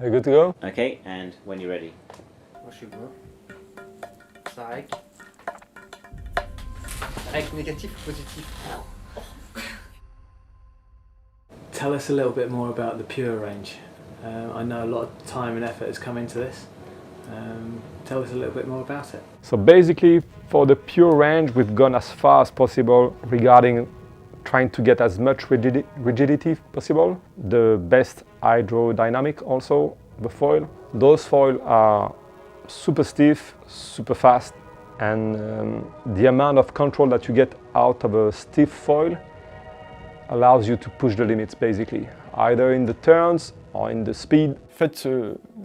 Are you good to go? Okay, and when you're ready. Moi je suis bon. Ça rec. Rec négatif ou positif? Tell us a little bit more about the Pure range. I know a lot of time and effort has come into this. Tell us a little bit more about it. So basically, for the Pure range, we've gone as far as possible regarding trying to get as much rigidity possible. The best hydrodynamic also, the foil. Those foils are super stiff, super fast, and the amount of control that you get out of a stiff foil allows you to push the limits basically, either in the turns or in the speed. En fait,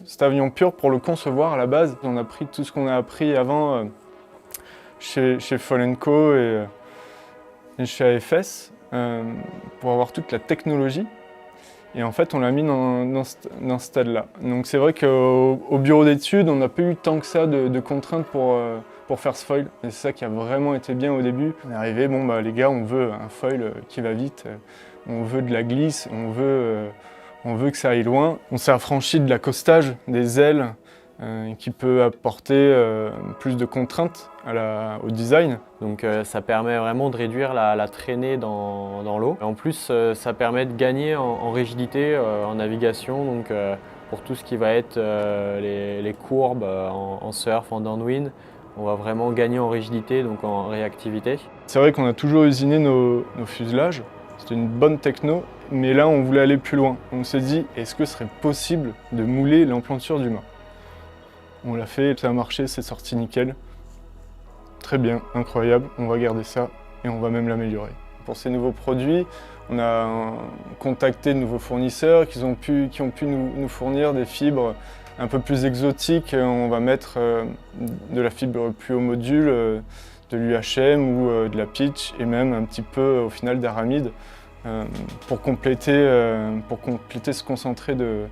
cet avion Pure, pour le concevoir à la base, on a pris tout ce qu'on a appris avant chez Foil & Co et chez AFS pour avoir toute la technologie. Et en fait, on l'a mis dans ce stade-là. Donc c'est vrai qu'au bureau d'études, on n'a pas eu tant que ça de contraintes pour faire ce foil. Et c'est ça qui a vraiment été bien au début. On est arrivé, bon bah les gars, on veut un foil qui va vite, on veut de la glisse, on veut que ça aille loin. On s'est affranchi de l'accostage des ailes qui peut apporter plus de contraintes au design. Donc ça permet vraiment de réduire la traînée dans l'eau. En plus, ça permet de gagner en rigidité en navigation, donc pour tout ce qui va être les courbes en surf, en downwind. On va vraiment gagner en rigidité, donc en réactivité. C'est vrai qu'on a toujours usiné nos fuselages. C'était une bonne techno, mais là on voulait aller plus loin. On s'est dit, est-ce que ce serait possible de mouler l'emplanture du mât? On l'a fait, ça a marché, c'est sorti nickel. Très bien, incroyable, on va garder ça et on va même l'améliorer. Pour ces nouveaux produits, on a contacté de nouveaux fournisseurs qui ont pu nous fournir des fibres un peu plus exotiques. On va mettre de la fibre plus haut module, de l'UHM ou de la pitch et même un petit peu au final d'aramide pour compléter ce concentré de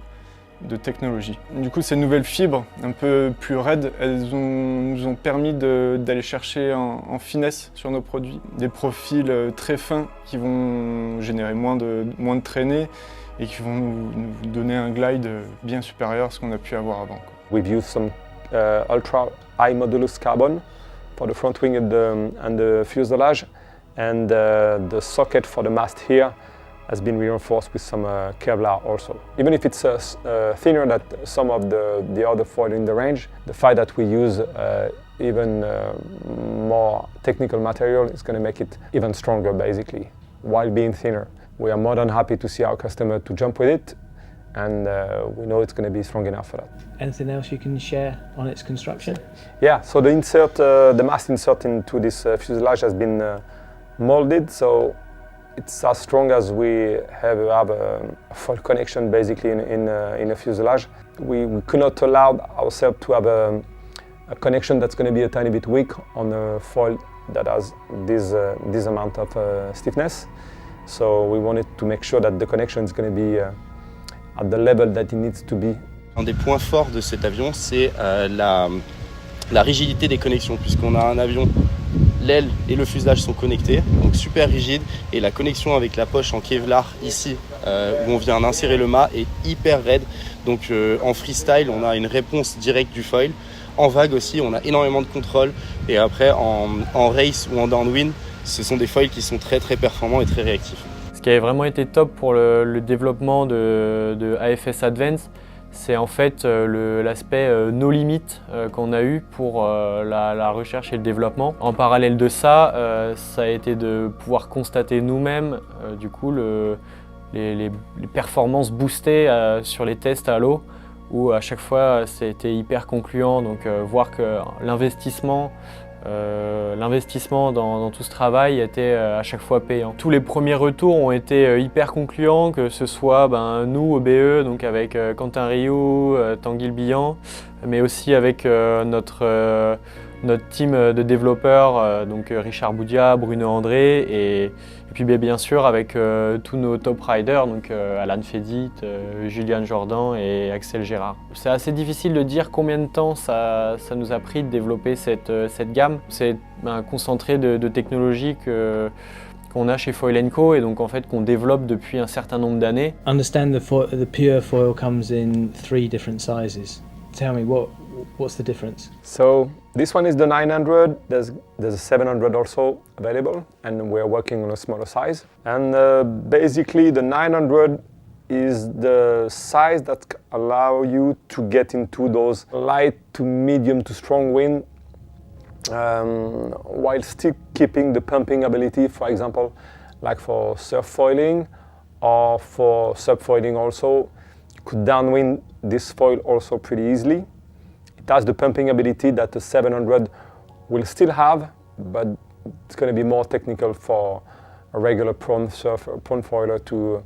technologie. Du coup, ces nouvelles fibres un peu plus raides, elles nous ont permis d'aller chercher en finesse sur nos produits. Des profils très fins qui vont générer moins de traînées et qui vont nous donner un glide bien supérieur à ce qu'on a pu avoir avant. We've used some ultra high modulus carbon for the front wing and the fuselage, and the socket for the mast here has been reinforced with some Kevlar also. Even if it's thinner than some of the other foil in the range, the fact that we use even more technical material is going to make it even stronger basically, while being thinner. We are more than happy to see our customer to jump with it, and we know it's going to be strong enough for that. Anything else you can share on its construction? Yeah, so the mast insert into this fuselage has been molded, so it's as strong as we have a foil connection basically in a fuselage. We could not allow ourselves to have a connection that's going to be a tiny bit weak on a foil that has this amount of stiffness. So we wanted to make sure that the connection is going to be at the level that it needs to be. Un des points forts de cet avion, c'est la rigidité des connexions, puisqu'on a un avion, l'aile et le fuselage sont connectés, donc super rigide, et la connexion avec la poche en Kevlar ici, où on vient insérer le mât, est hyper raide. Donc en freestyle, on a une réponse directe du foil. En vague aussi, on a énormément de contrôle, et après en race ou en downwind, ce sont des foils qui sont très performants et très réactifs. Ce qui a vraiment été top pour le développement de AFS Advance, c'est en fait l'aspect no limit qu'on a eu pour la recherche et le développement. En parallèle de ça, ça a été de pouvoir constater nous-mêmes du coup les performances boostées sur les tests à l'eau, où à chaque fois c'était hyper concluant, donc voir que l'investissement dans tout ce travail était à chaque fois payant. Tous les premiers retours ont été hyper concluants, que ce soit nous au BE, donc avec Quentin Rioux, Tanguy Le Bihan, mais aussi avec notre team de développeurs, donc Richard Boudia, Bruno André, et puis bien sûr avec tous nos top riders, donc Alan Fedit, Julian Jordan et Axel Gérard. C'est assez difficile de dire combien de temps ça nous a pris de développer cette gamme. C'est un concentré de technologies qu'on a chez Foil & Co et donc en fait qu'on développe depuis un certain nombre d'années. Understand the pure foil comes in 3 different sizes. Tell me what's the difference? So this one is the 900, there's a 700 also available, and we're working on a smaller size. And basically the 900 is the size that allow you to get into those light to medium to strong wind while still keeping the pumping ability, for example, like for surf foiling or for subfoiling also. You could downwind this foil also pretty easily. It has the pumping ability that the 700 will still have, but it's going to be more technical for a regular prone surfer, prone foiler to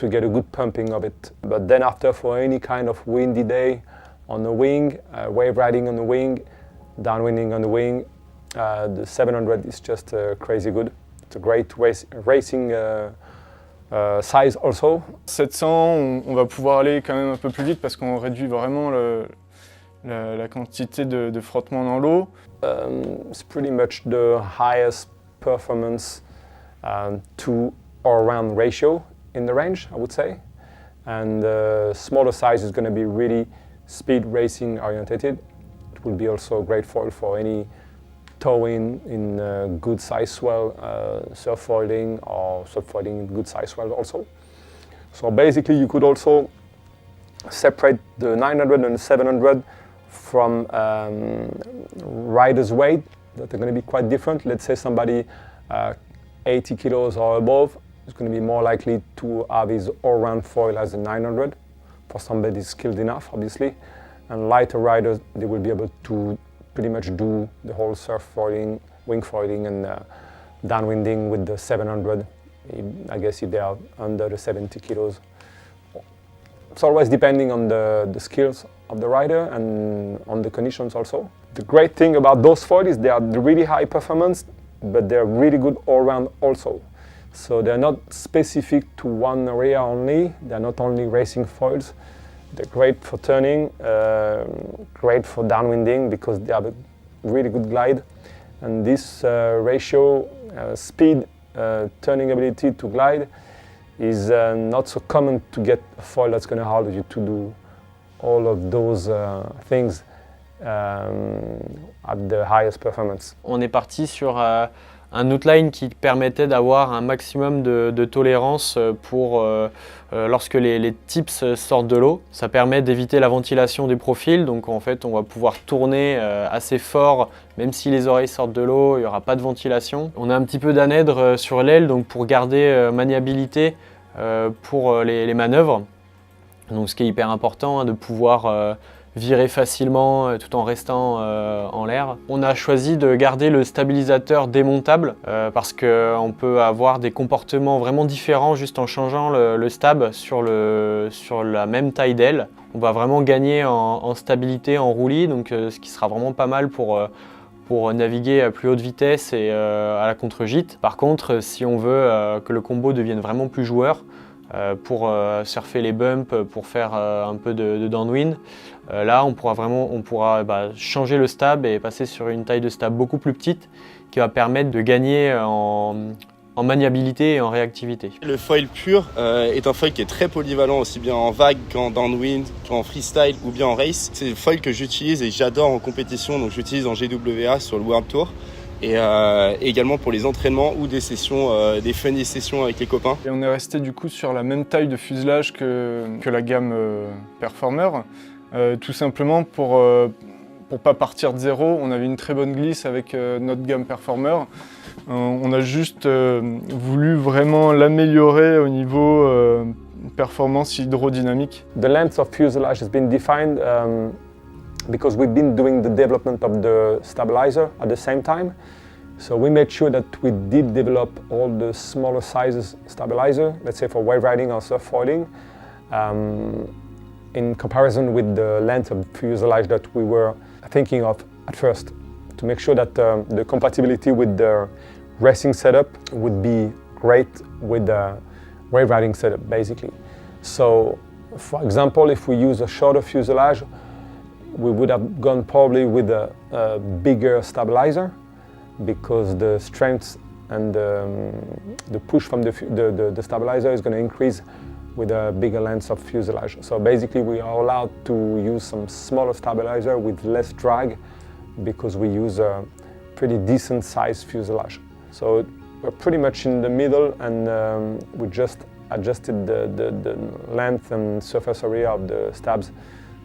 get a good pumping of it. But then after, for any kind of windy day on the wing, wave riding on the wing, downwinding on the wing, the 700 is just crazy good. It's a great racing size also. 700, on va pouvoir aller quand même un peu plus vite parce qu'on réduit vraiment la quantité de frottement dans l'eau. It's pretty much the highest performance to all-round ratio in the range, I would say. And the smaller size is going to be really speed racing orientated. It will be also a great foil for any towing in good size swell, surf foiling or subfoiling in good size swell also. So basically you could also separate the 900 and the 700 from rider's weight that are going to be quite different. Let's say somebody 80 kilos or above is going to be more likely to have his all-round foil as a 900 for somebody skilled enough, obviously. And lighter riders, they will be able to pretty much do the whole surf foiling, wing foiling and downwinding with the 700, I guess if they are under the 70 kilos. It's always depending on the skills of the rider and on the conditions also. The great thing about those foils is they are really high performance, but they're really good all-round also. So they're not specific to one area only. They're not only racing foils. They're great for turning, great for downwinding because they have a really good glide. And this ratio, speed, turning ability to glide is not so common to get a foil that's going to allow you to do all of those things at the highest performance. On est parti sur un outline qui permettait d'avoir un maximum de tolérance pour lorsque les tips sortent de l'eau. Ça permet d'éviter la ventilation des profils, donc en fait on va pouvoir tourner assez fort, même si les oreilles sortent de l'eau, il n'y aura pas de ventilation. On a un petit peu d'anèdre sur l'aile, donc pour garder maniabilité pour les manœuvres. Donc ce qui est hyper important, de pouvoir virer facilement tout en restant en l'air. On a choisi de garder le stabilisateur démontable parce qu'on peut avoir des comportements vraiment différents juste en changeant le stab sur la même taille d'aile. On va vraiment gagner en stabilité, en roulis, donc ce qui sera vraiment pas mal pour naviguer à plus haute vitesse et à la contre-gîte. Par contre, si on veut que le combo devienne vraiment plus joueur, pour surfer les bumps, pour faire un peu de downwind, là on pourra changer le stab et passer sur une taille de stab beaucoup plus petite qui va permettre de gagner en maniabilité et en réactivité. Le foil pur est un foil qui est très polyvalent aussi bien en vague qu'en downwind, qu'en freestyle ou bien en race. C'est le foil que j'utilise et j'adore en compétition, donc j'utilise en GWA sur le World Tour. Et également pour les entraînements ou des sessions, des funny sessions avec les copains. Et on est resté du coup sur la même taille de fuselage que la gamme Performer, tout simplement pour pas partir de zéro. On avait une très bonne glisse avec notre gamme Performer. On a juste voulu vraiment l'améliorer au niveau performance hydrodynamique. The length of fuselage has been defined because we've been doing the development of the stabilizer at the same time. So we made sure that we did develop all the smaller sizes stabilizer, let's say for wave riding or surf foiling, in comparison with the length of fuselage that we were thinking of at first, to make sure that the compatibility with the racing setup would be great with the wave riding setup, basically. So, for example, if we use a shorter fuselage, we would have gone probably with a bigger stabilizer because the strength and the push from the stabilizer is going to increase with a bigger length of fuselage. So basically we are allowed to use some smaller stabilizer with less drag because we use a pretty decent sized fuselage. So we're pretty much in the middle, and we just adjusted the length and surface area of the stabs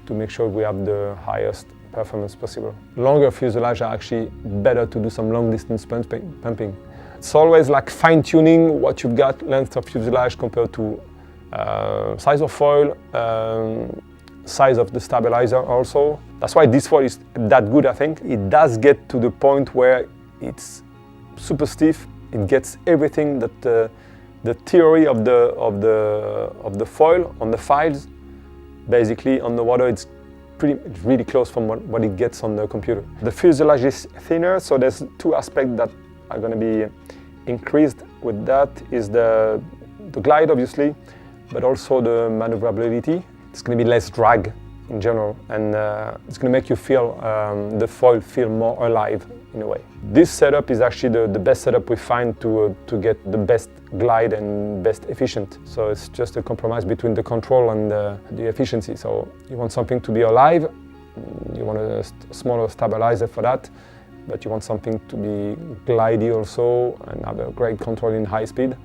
to make sure we have the highest performance possible. Longer fuselage are actually better to do some long distance pumping. It's always like fine-tuning what you've got, length of fuselage compared to size of foil, size of the stabilizer also. That's why this foil is that good, I think. It does get to the point where it's super stiff. It gets everything that the theory of the foil on the files. Basically, on the water, it's really close from what it gets on the computer. The fuselage is thinner, so there's two aspects that are going to be increased with that. Is the glide, obviously, but also the maneuverability. It's going to be less drag in general, and it's going to make you feel the foil feel more alive in a way. This setup is actually the best setup we find to get the best glide and best efficient. So it's just a compromise between the control and the efficiency. So you want something to be alive, you want a smaller stabilizer for that, but you want something to be glidey also and have a great control in high speed.